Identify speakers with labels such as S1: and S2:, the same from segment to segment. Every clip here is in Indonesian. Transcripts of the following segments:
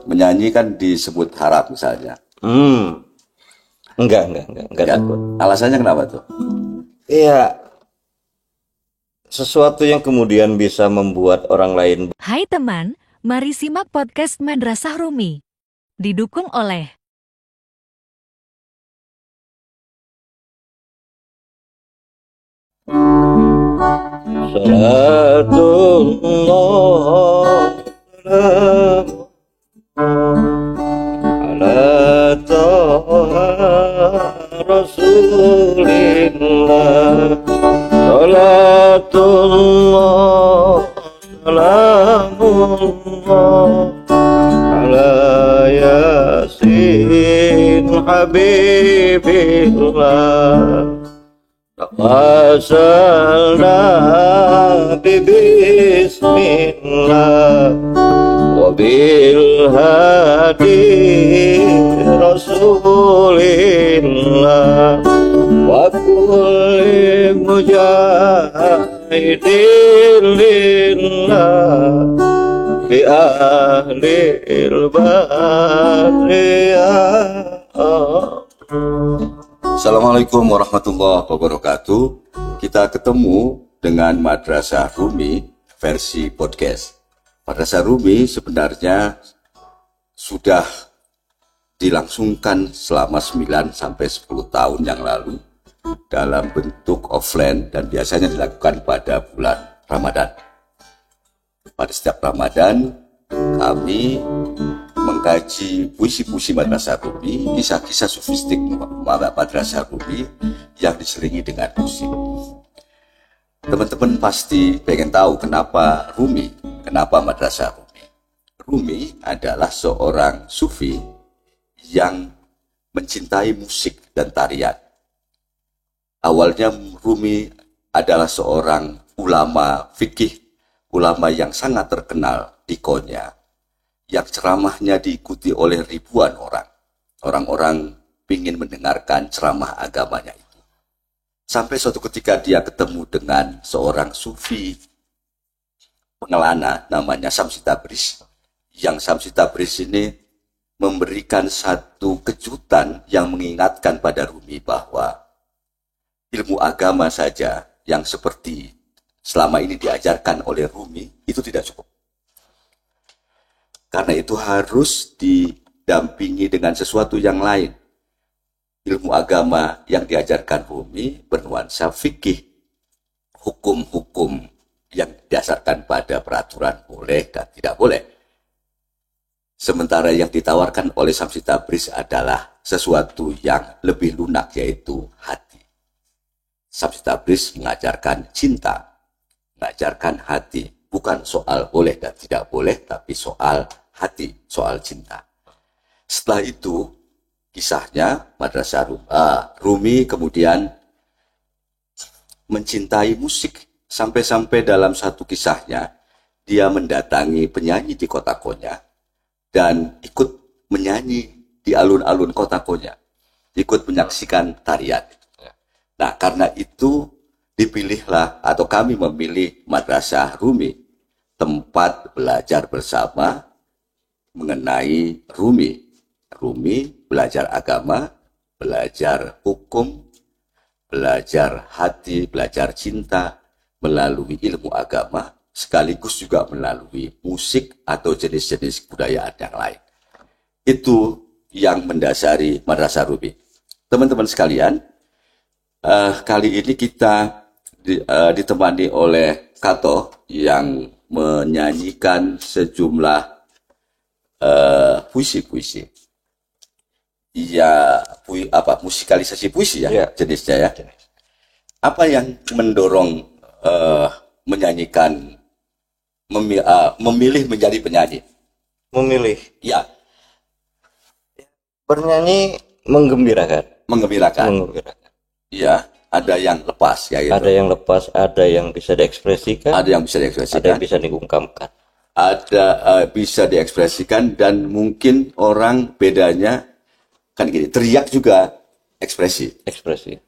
S1: menyanyi kan disebut haram misalnya.
S2: Enggak takut.
S1: Alasannya kenapa tuh?
S2: Iya, sesuatu yang kemudian bisa membuat orang lain.
S3: Hai teman, mari simak podcast Madrasah Rumi. Didukung oleh
S2: Salatullah ala taha rasulillah. Salatullah salamullah ala yasin habibillah. Taqasalna bismillah wa bil hadi rasulillah wa kulli mujahidin lillah bi ahlil bariyah.
S1: Assalamualaikum warahmatullahi wabarakatuh. Kita ketemu dengan Madrasah Rumi versi podcast. Madrasah Rumi sebenarnya sudah dilangsungkan selama 9 sampai 10 tahun yang lalu dalam bentuk offline dan biasanya dilakukan pada bulan Ramadan. Pada setiap Ramadan kami mengkaji puisi-puisi Madrasah Rumi, kisah-kisah sufistik Madrasah Rumi yang diselingi dengan musik. Teman-teman pasti pengen tahu kenapa Rumi, kenapa Madrasah Rumi. Rumi adalah seorang sufi yang mencintai musik dan tarian. Awalnya Rumi adalah seorang ulama fikih, ulama yang sangat terkenal di Konya, yang ceramahnya diikuti oleh ribuan orang. Orang-orang ingin mendengarkan ceramah agamanya itu. Sampai suatu ketika dia ketemu dengan seorang sufi pengelana namanya Syamsi Tabriz. Yang Syamsi Tabriz ini memberikan satu kejutan yang mengingatkan pada Rumi bahwa ilmu agama saja yang seperti selama ini diajarkan oleh Rumi itu tidak cukup. Karena itu harus didampingi dengan sesuatu yang lain. Ilmu agama yang diajarkan Rumi bernuansa fikih, hukum-hukum yang didasarkan pada peraturan boleh dan tidak boleh. Sementara yang ditawarkan oleh Syamsi Tabriz adalah sesuatu yang lebih lunak, yaitu hati. Syamsi Tabriz mengajarkan cinta, mengajarkan hati. Bukan soal boleh dan tidak boleh, tapi soal hati, soal cinta. Setelah itu, kisahnya Madrasah Rumi kemudian mencintai musik. Sampai-sampai dalam satu kisahnya, dia mendatangi penyanyi di kota Konya dan ikut menyanyi di alun-alun kota Konya. Ikut menyaksikan tarian. Nah, karena itu dipilihlah atau kami memilih Madrasah Rumi, tempat belajar bersama mengenai Rumi. Rumi belajar agama, belajar hukum, belajar hati, belajar cinta melalui ilmu agama, sekaligus juga melalui musik atau jenis-jenis kebudayaan yang lain. Itu yang mendasari Madrasah Rumi. Teman-teman sekalian, kali ini kita ditemani oleh Kato yang menyanyikan sejumlah puisi-puisi. Ya, musikalisasi puisi ya, jenisnya ya. Apa yang mendorong menyanyikan, memilih menjadi penyanyi?
S2: Memilih.
S1: Ya.
S2: Bernyanyi menggembirakan.
S1: Menggembirakan. Ya, ada yang lepas ya gitu.
S2: Ada yang lepas, ada yang bisa diekspresikan.
S1: Ada yang bisa diekspresikan.
S2: Ada yang bisa diungkapkan.
S1: Ada bisa diekspresikan dan mungkin orang bedanya kan gini, teriak juga ekspresi.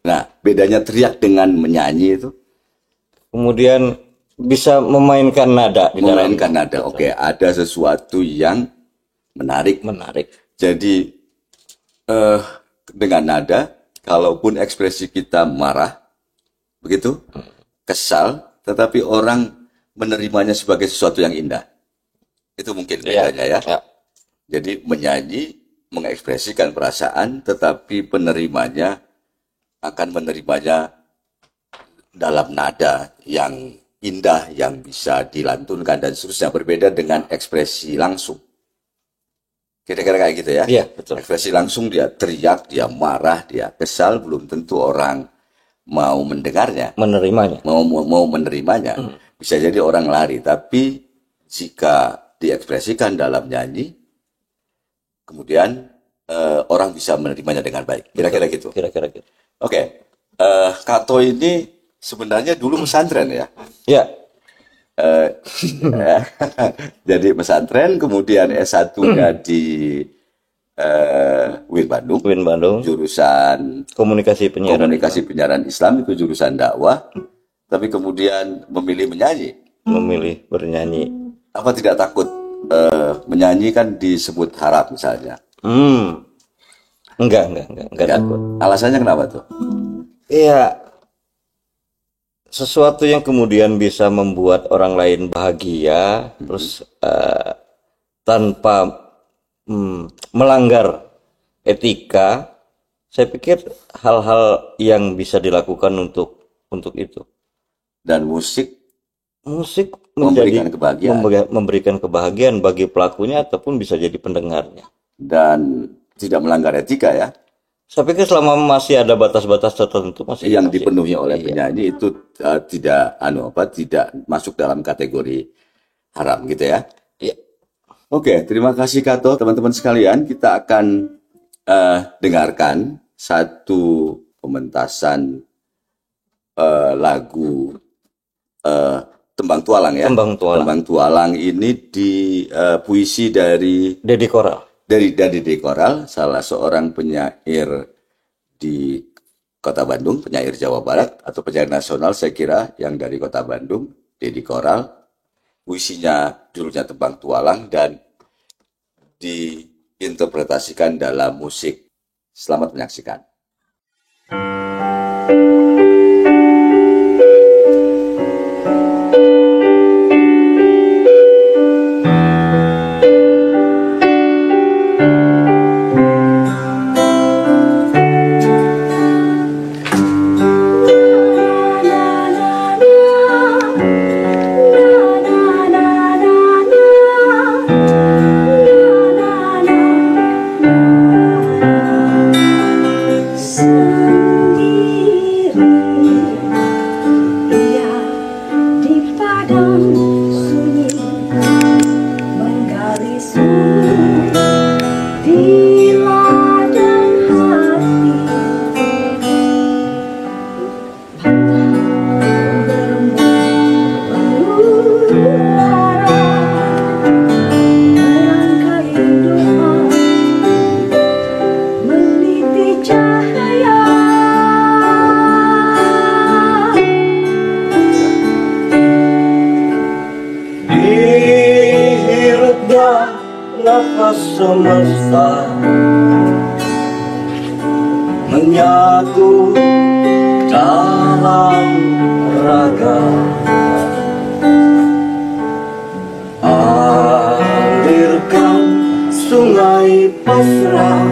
S1: Nah, bedanya teriak dengan menyanyi itu.
S2: Kemudian bisa memainkan nada.
S1: Memainkan nada. Oke, ada sesuatu yang menarik. Jadi dengan nada, kalaupun ekspresi kita marah, begitu, kesal, tetapi orang menerimanya sebagai sesuatu yang indah. Itu mungkin bedanya ya. Jadi menyanyi, mengekspresikan perasaan, tetapi penerimanya akan menerimanya dalam nada yang indah, yang bisa dilantunkan dan seterusnya, berbeda dengan ekspresi langsung. Kira-kira kayak gitu ya.
S2: Iya, betul.
S1: Ekspresi langsung dia teriak, dia marah, dia kesal, belum tentu orang mau mendengarnya, mau menerimanya. Bisa jadi orang lari, tapi jika diekspresikan dalam nyanyi, kemudian orang bisa menerimanya dengan baik. Kira-kira gitu. Oke. Kato ini sebenarnya dulu pesantren ya.
S2: Iya.
S1: Jadi pesantren, kemudian S1-nya di UIN Bandung, jurusan komunikasi penyiaran Islam, itu jurusan dakwah, tapi kemudian memilih bernyanyi. Apa tidak takut menyanyi kan disebut haram misalnya?
S2: Enggak takut.
S1: Alasannya kenapa tuh?
S2: Iya, sesuatu yang kemudian bisa membuat orang lain bahagia, terus tanpa melanggar etika, saya pikir hal-hal yang bisa dilakukan untuk itu.
S1: Dan musik
S2: memberikan kebahagiaan bagi pelakunya ataupun bisa jadi pendengarnya.
S1: Dan tidak melanggar etika ya.
S2: Saya pikir selama masih ada batas-batas tertentu
S1: yang dipenuhi oleh penyanyi itu tidak masuk dalam kategori haram gitu ya.
S2: Iya.
S1: Oke, terima kasih Kato. Teman-teman sekalian, kita akan dengarkan satu pementasan lagu Tembang Tualang ya. Tembang Tualang ini di puisi dari
S2: Deddy Koral.
S1: Dari Deddy Koral, salah seorang penyair di Kota Bandung, penyair Jawa Barat atau penyair nasional saya kira yang dari Kota Bandung, Deddy Koral. Puisinya judulnya Tembang Tualang dan diinterpretasikan dalam musik. Selamat menyaksikan.
S4: Nafas semesta menyatu dalam raga, alirkan sungai pasrah